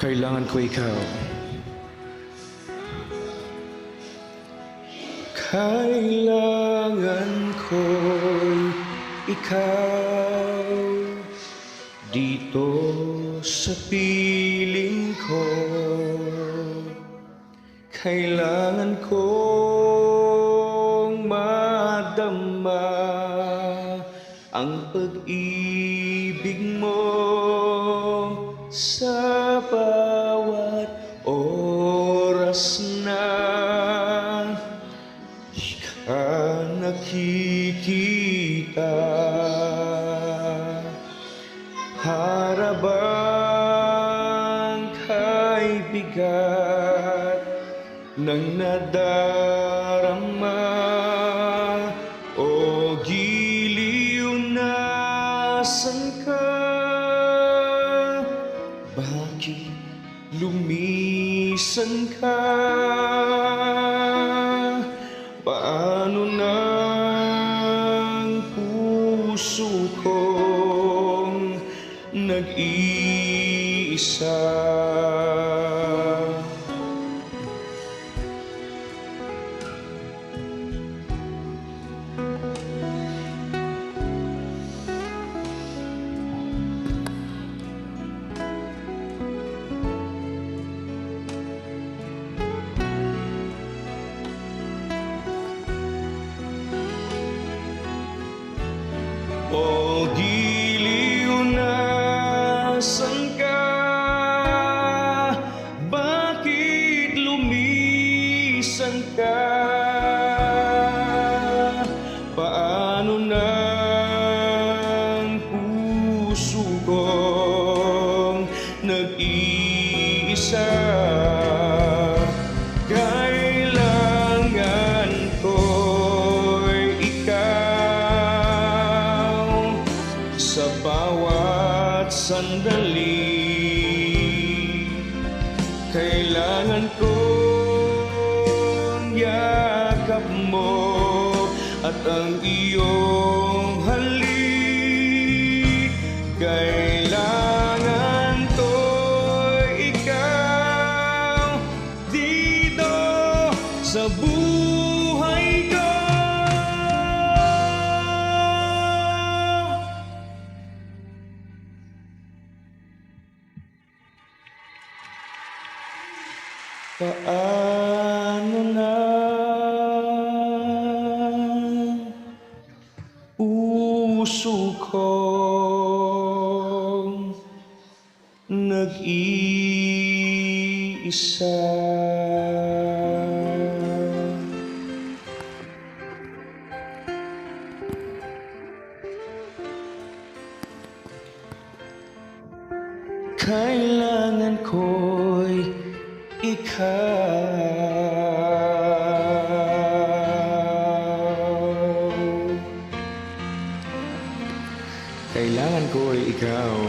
Kailangan ko ikaw. Kailangan ko'y ikaw dito sa piling ko. Kailangan kong madama ang pag-ibig mo sa bawat oras na nakikita. Harabang kay bigat ng nadarama o giliw na san ka? Bakit lumisan ka? Paano ng puso kong nag-iisa? O giliw na san ka? Bakit lumisan ka? Paano ng puso kong nag-iisa? Kailangan ko'y ikaw sa bawat sandali. Kailangan kong yakap mo at ang iyong halik. Kailangan ko'y ikaw dito sa buhay ko. Paano na puso kong nag-iisa? Kailangan ko'y ikaw. Kailangan ko'y ikaw